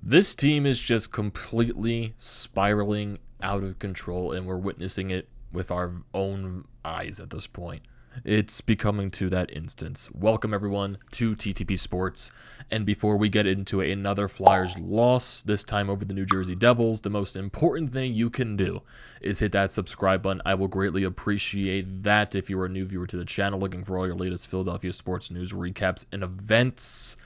This team is just completely spiraling out of control, and we're witnessing it with our own eyes at this point. It's becoming to that instance. Welcome, everyone, to TTP Sports. And before we get into another Flyers loss, this time over the New Jersey Devils, the most important thing you can do is hit that subscribe button. I will greatly appreciate that. If you're a new viewer to the channel looking for all your latest Philadelphia sports news, recaps, and events,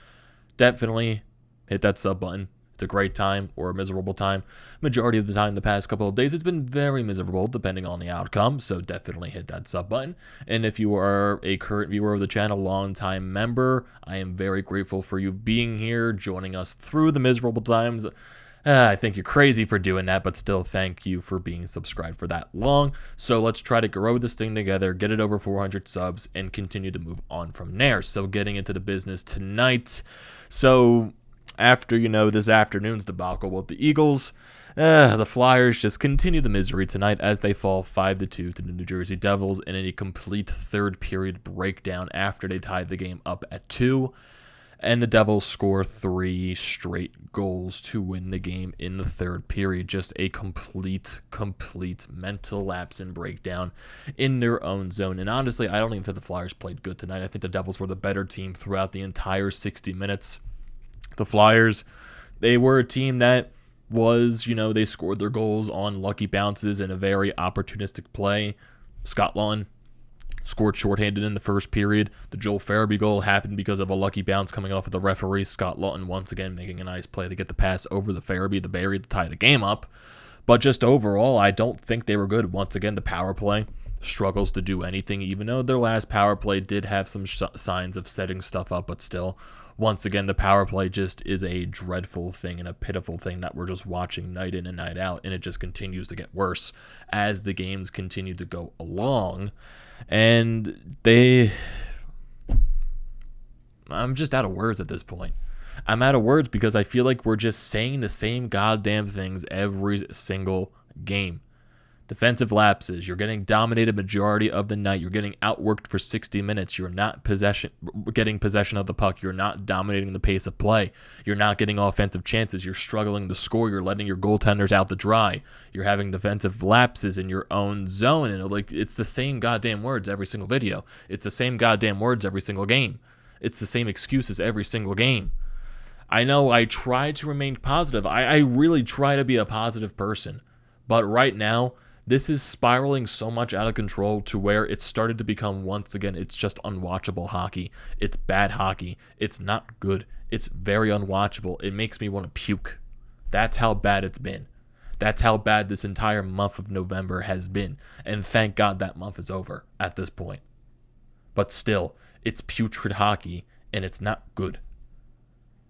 definitely hit that sub button. It's a great time or a miserable time. Majority of the time the past couple of days it's been very miserable depending on the outcome, so definitely hit that sub button. And if you are a current viewer of the channel, long-time member, I am very grateful for you being here, joining us through the miserable times. I think you're crazy for doing that, but still thank you for being subscribed for that long. So let's try to grow this thing together, get it over 400 subs, and continue to move on from there. So getting into the business tonight. So after, this afternoon's debacle with the Eagles, the Flyers just continue the misery tonight as they fall 5-2 to the New Jersey Devils in a complete third period breakdown after they tied the game up at 2. And the Devils score 3 straight goals to win the game in the third period. Just a complete mental lapse and breakdown in their own zone. And honestly, I don't even think the Flyers played good tonight. I think the Devils were the better team throughout the entire 60 minutes. The Flyers, they were a team that was, they scored their goals on lucky bounces and a very opportunistic play. Scott Laughton scored shorthanded in the first period. The Joel Farabee goal happened because of a lucky bounce coming off of the referee. Scott Laughton once again making a nice play to get the pass over the Farabee, the Barry to tie the game up. But just overall, I don't think they were good. Once again, the power play struggles to do anything, even though their last power play did have some signs of setting stuff up, but still, once again, the power play just is a dreadful thing and a pitiful thing that we're just watching night in and night out, and it just continues to get worse as the games continue to go along. And I'm just out of words at this point. I'm out of words because I feel like we're just saying the same goddamn things every single game. Defensive lapses. You're getting dominated majority of the night. You're getting outworked for 60 minutes. You're not getting possession of the puck. You're not dominating the pace of play. You're not getting offensive chances. You're struggling to score. You're letting your goaltenders out to dry. You're having defensive lapses in your own zone. And it's the same goddamn words every single video. It's the same goddamn words every single game. It's the same excuses every single game. I know I try to remain positive. I really try to be a positive person. But right now, this is spiraling so much out of control to where it's started to become, once again, it's just unwatchable hockey. It's bad hockey. It's not good. It's very unwatchable. It makes me want to puke. That's how bad it's been. That's how bad this entire month of November has been. And thank God that month is over at this point. But still, it's putrid hockey, and it's not good.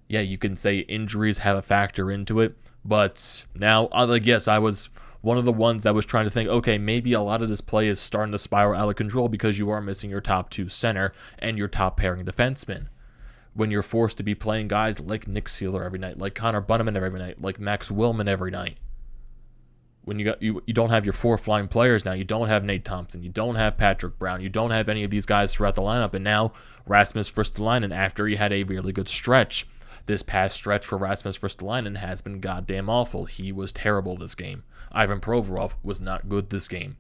Yeah, you can say injuries have a factor into it, but now, yes, I was one of the ones that was trying to think, okay, maybe a lot of this play is starting to spiral out of control because you are missing your top 2 center and your top pairing defenseman. When you're forced to be playing guys like Nick Seeler every night, like Connor Bunnaman every night, like Max Willman every night. When you don't have your 4 flying players now, you don't have Nate Thompson, you don't have Patrick Brown, you don't have any of these guys throughout the lineup, and now Rasmus Ristolainen, after he had a really good stretch, this past stretch for Rasmus Ristolainen has been goddamn awful. He was terrible this game. Ivan Provorov was not good this game.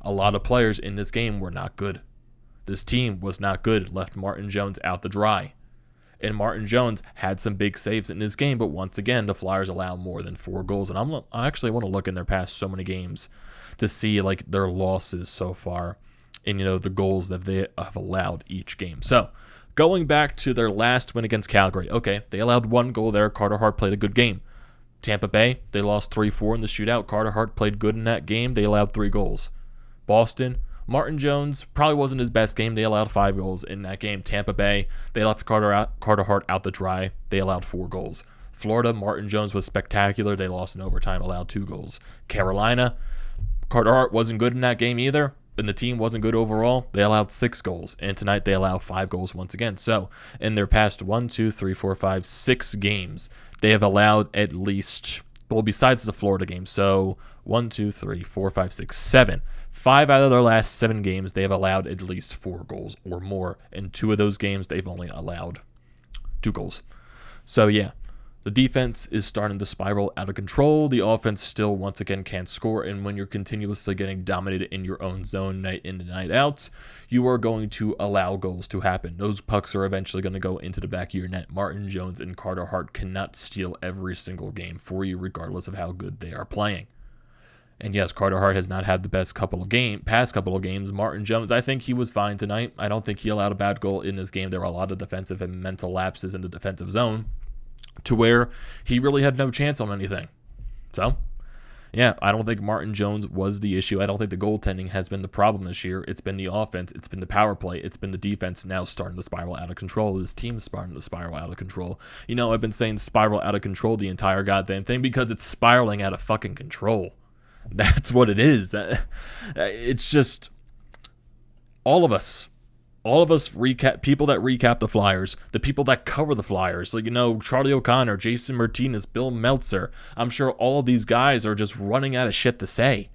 A lot of players in this game were not good. This team was not good, left Martin Jones out to dry. And Martin Jones had some big saves in this game, but once again, the Flyers allow more than 4 goals. And I actually want to look in their past so many games to see their losses so far and the goals that they have allowed each game. So, going back to their last win against Calgary, okay, they allowed 1 goal there. Carter Hart played a good game. Tampa Bay, they lost 3-4 in the shootout. Carter Hart played good in that game. They allowed 3 goals. Boston, Martin Jones probably wasn't his best game. They allowed 5 goals in that game. Tampa Bay, they left Carter Hart out to dry. They allowed 4 goals. Florida, Martin Jones was spectacular. They lost in overtime, allowed 2 goals. Carolina, Carter Hart wasn't good in that game either, and the team wasn't good overall. They allowed 6 goals, and tonight they allow 5 goals once again. So, in their past 6 games, they have allowed at least, besides the Florida game, so 7. 5 out of their last 7 games, they have allowed at least 4 goals or more. In 2 of those games, they've only allowed 2 goals. So, yeah, The defense is starting to spiral out of control. The offense still, once again, can't score. And when you're continuously getting dominated in your own zone night in and night out, you are going to allow goals to happen. Those pucks are eventually going to go into the back of your net. Martin Jones and Carter Hart cannot steal every single game for you, regardless of how good they are playing. And yes, Carter Hart has not had the best past couple of games. Martin Jones, I think he was fine tonight. I don't think he allowed a bad goal in this game. There were a lot of defensive and mental lapses in the defensive zone to where he really had no chance on anything. So, yeah, I don't think Martin Jones was the issue. I don't think the goaltending has been the problem this year. It's been the offense. It's been the power play. It's been the defense now starting to spiral out of control. This team's starting to spiral out of control. You know, I've been saying spiral out of control the entire goddamn thing because it's spiraling out of fucking control. That's what it is. It's just all of us people that recap the Flyers, the people that cover the Flyers, like, you know, Charlie O'Connor, Jason Martinez, Bill Meltzer. I'm sure all of these guys are just running out of shit to say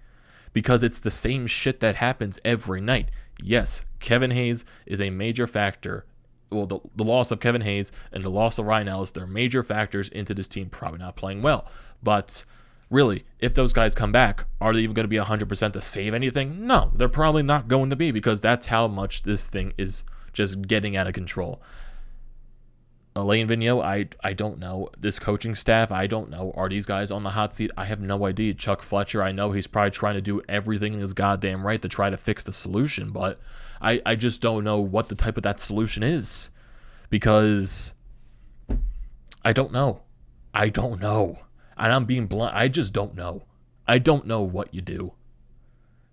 because it's the same shit that happens every night. Yes, Kevin Hayes is a major factor. Well, the loss of Kevin Hayes and the loss of Ryan Ellis, they're major factors into this team probably not playing well. But really, if those guys come back, are they even going to be 100% to save anything? No, they're probably not going to be because that's how much this thing is just getting out of control. Alain Vigneault, I don't know. This coaching staff, I don't know. Are these guys on the hot seat? I have no idea. Chuck Fletcher, I know he's probably trying to do everything in his goddamn right to try to fix the solution, but I just don't know what the type of that solution is because I don't know. And I'm being blunt. I just don't know. I don't know what you do.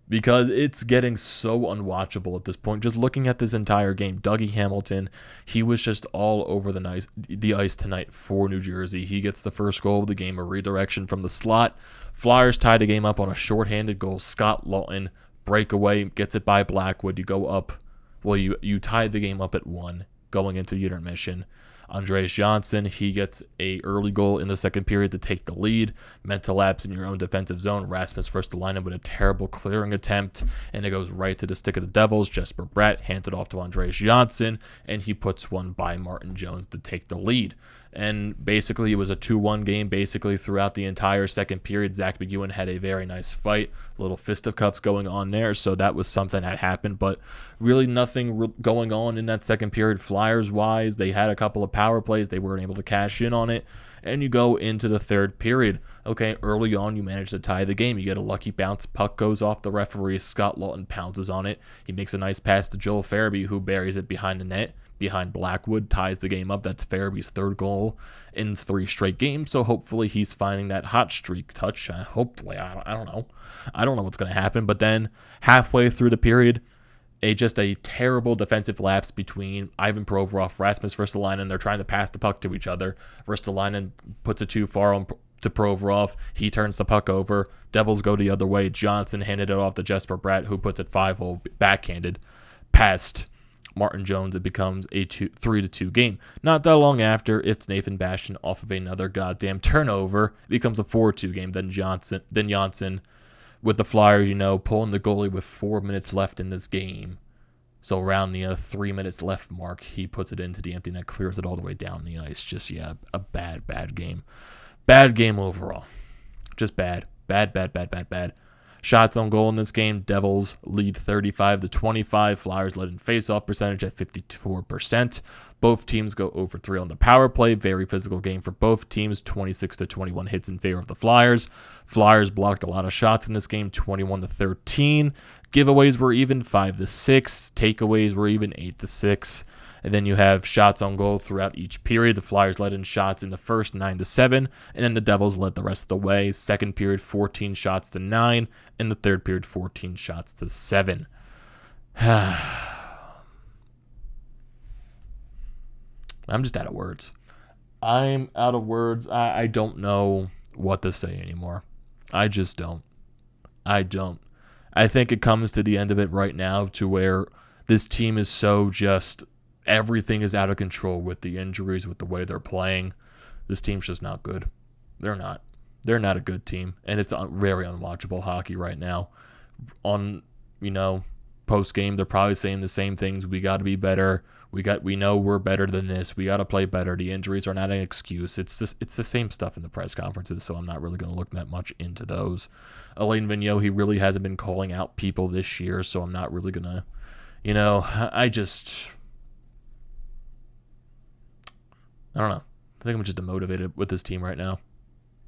Because it's getting so unwatchable at this point. Just looking at this entire game. Dougie Hamilton, he was just all over the ice tonight for New Jersey. He gets the first goal of the game, a redirection from the slot. Flyers tie the game up on a shorthanded goal. Scott Lawton, breakaway, gets it by Blackwood. You go up. Well, you tied the game up at 1 going into the intermission. Andreas Johnson, he gets a early goal in the second period to take the lead. Mental lapse in your own defensive zone. Rasmus first to line up with a terrible clearing attempt, and it goes right to the stick of the Devils. Jesper Bratt hands it off to Andreas Johnson, and he puts one by Martin Jones to take the lead. And basically, it was a 2-1 game basically throughout the entire second period. Zach McEwen had a very nice fight, little fisticuffs going on there, so that was something that happened, but really nothing going on in that second period Flyers-wise. They had a couple of power plays. They weren't able to cash in on it, and you go into the third period. Okay, early on, you manage to tie the game. You get a lucky bounce. Puck goes off the referee. Scott Lawton pounces on it. He makes a nice pass to Joel Farabee, who buries it behind the net. Behind Blackwood, ties the game up. That's Farabee's third goal in 3 straight games, so hopefully he's finding that hot streak touch. Hopefully, I don't know. I don't know what's going to happen, but then halfway through the period, just a terrible defensive lapse between Ivan Provorov, Rasmus Ristolainen. They're trying to pass the puck to each other. Ristolainen puts it too far on to Provorov. He turns the puck over. Devils go the other way. Johnson handed it off to Jesper Bratt, who puts it 5-hole backhanded past Martin Jones. It becomes a 3-2 game. Not that long after, it's Nathan Bastian off of another goddamn turnover. It becomes a 4-2 game. Then Johnson with the Flyers, pulling the goalie with 4 minutes left in this game. So around the 3 minutes left mark, he puts it into the empty net, clears it all the way down the ice. Just, a bad game. Bad game overall. Just bad. Bad. Shots on goal in this game, Devils lead 35-25. Flyers led in faceoff percentage at 54%. Both teams go over 3 on the power play. Very physical game for both teams. 26-21 hits in favor of the Flyers. Flyers blocked a lot of shots in this game, 21-13. Giveaways were even 5-6. Takeaways were even 8-6. And then you have shots on goal throughout each period. The Flyers led in shots in the first 9-7, and then the Devils led the rest of the way. Second period, 14 shots to 9, and the third period, 14 shots to 7. I'm just out of words. I don't know what to say anymore. I just don't. I think it comes to the end of it right now to where this team is so just... Everything is out of control with the injuries, with the way they're playing. This team's just not good. They're not. They're not a good team, and it's very unwatchable hockey right now. On, post game, they're probably saying the same things. We got to be better. We know we're better than this. We got to play better. The injuries are not an excuse. It's the same stuff in the press conferences, so I'm not really going to look that much into those. Alain Vigneault, he really hasn't been calling out people this year, so I'm not really going to, I don't know. I think I'm just demotivated with this team right now.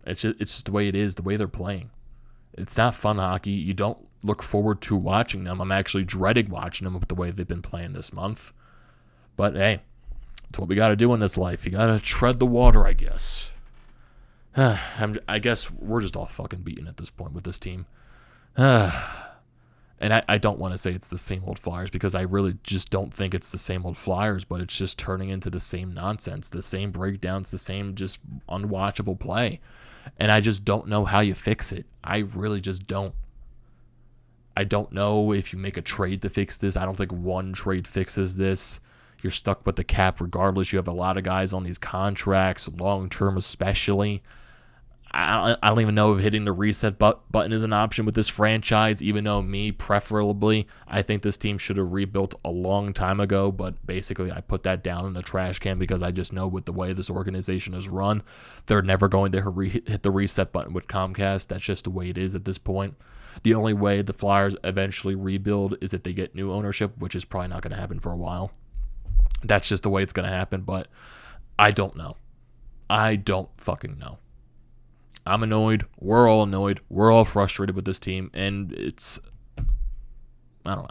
It's just the way it is, the way they're playing. It's not fun hockey. You don't look forward to watching them. I'm actually dreading watching them with the way they've been playing this month. But hey, it's what we got to do in this life. You got to tread the water, I guess. I guess we're just all fucking beaten at this point with this team. And I don't want to say it's the same old Flyers because I really just don't think it's the same old Flyers, but it's just turning into the same nonsense, the same breakdowns, the same just unwatchable play. And I just don't know how you fix it. I really just don't. I don't know if you make a trade to fix this. I don't think one trade fixes this. You're stuck with the cap regardless. You have a lot of guys on these contracts, long-term especially. I don't even know if hitting the reset button is an option with this franchise, even though preferably, I think this team should have rebuilt a long time ago, but basically I put that down in the trash can because I just know with the way this organization is run, they're never going to hit the reset button with Comcast. That's just the way it is at this point. The only way the Flyers eventually rebuild is if they get new ownership, which is probably not going to happen for a while. That's just the way it's going to happen, but I don't know. I don't fucking know. I'm annoyed. We're all annoyed. We're all frustrated with this team, and it's... I don't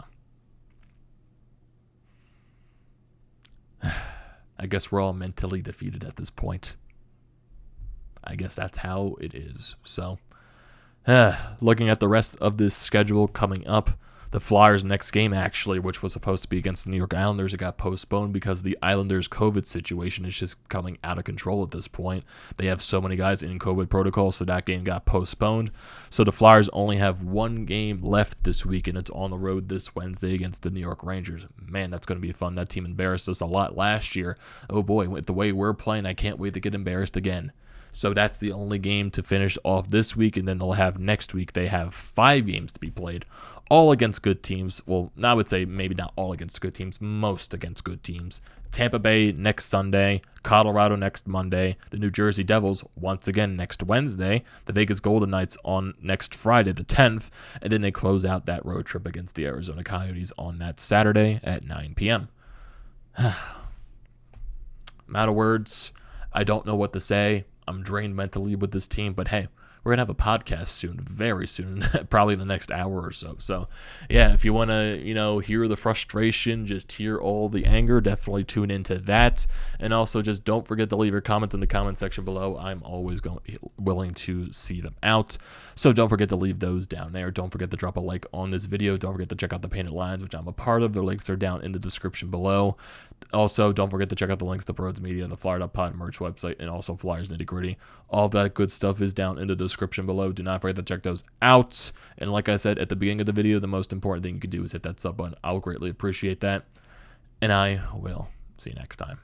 know. I guess we're all mentally defeated at this point. I guess that's how it is. So, looking at the rest of this schedule coming up, the Flyers' next game, actually, which was supposed to be against the New York Islanders, it got postponed because the Islanders' COVID situation is just coming out of control at this point. They have so many guys in COVID protocol, so that game got postponed. So the Flyers only have one game left this week, and it's on the road this Wednesday against the New York Rangers. Man, that's going to be fun. That team embarrassed us a lot last year. Oh boy, with the way we're playing, I can't wait to get embarrassed again. So that's the only game to finish off this week, and then they'll have next week. They have 5 games to be played, all against good teams. Well, I would say maybe not all against good teams, most against good teams. Tampa Bay next Sunday, Colorado next Monday, the New Jersey Devils once again next Wednesday, the Vegas Golden Knights on next Friday the 10th, and then they close out that road trip against the Arizona Coyotes on that Saturday at 9 p.m. I'm out of words. I don't know what to say. I'm drained mentally with this team, but hey, we're going to have a podcast soon, very soon, probably in the next hour or so. So, yeah, if you want to, hear the frustration, just hear all the anger, definitely tune into that. And also just don't forget to leave your comments in the comment section below. I'm always willing to see them out. So don't forget to leave those down there. Don't forget to drop a like on this video. Don't forget to check out the Painted Lines, which I'm a part of. The links are down in the description below. Also, don't forget to check out the links to BrodesMedia, the Flyer.pod merch website, and also Flyers Nitty Gritty. All that good stuff is down in the description below. Do not forget to check those out. And like I said at the beginning of the video, the most important thing you can do is hit that sub button. I'll greatly appreciate that. And I will see you next time.